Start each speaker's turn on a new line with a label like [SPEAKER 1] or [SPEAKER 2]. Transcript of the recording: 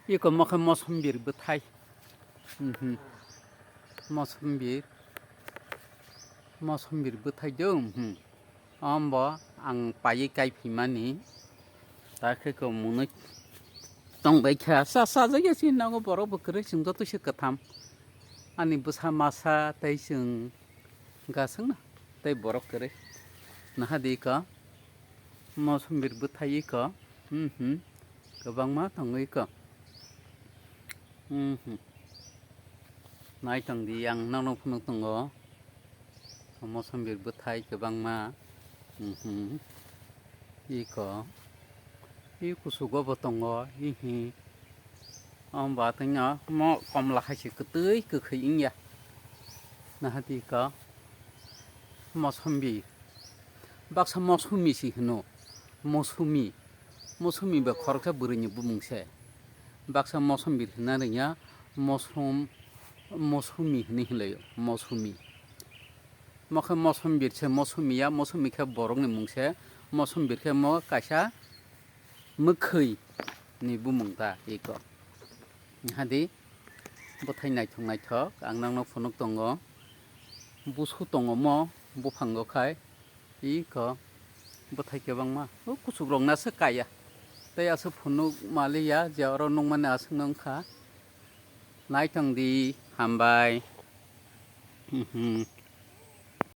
[SPEAKER 1] 이거 뭐그 모선비를 못하이. 모선비를 못하죠. 뭐 안 빠이 가이피만이 다 그거 문을 동백해 싸싸저게 나고 보러 그래 정도도 싶거탐. 아니 부사 마사 대승 가승나 대 보러 그래. 나하디까 모선비를 못하이까. 그방마 동의까. 나이 당디 양 나노 푸는 거 모선비를 못하이 그방마. 이거 이 구수고 보통 거 이히 바탕냐 뭐 껌라하시 그 뜨이 그 크잉야 나하디까 모선비 박사 모수미시 hno 모수미 바 খরকা 부르니 부뭉세 박사 모선비 나느냐 모수미 hnihleo 모수미 मख मौसम बिरसे मौसमिया मौसमिखा बरंनि मुंसे मौसम बिरखे म कासा मोखै नि बुमुंता इको हादि बथायनाय थंनाय थक आं नांनो फुनुक दङ बुसु दङ म बुफांगखाय इको बथायके बांमा कुसुक रंनासो काया तैयासो फुनुक मालिया जेवरो नंमाने आसं नंखा नायथंदि हामबाय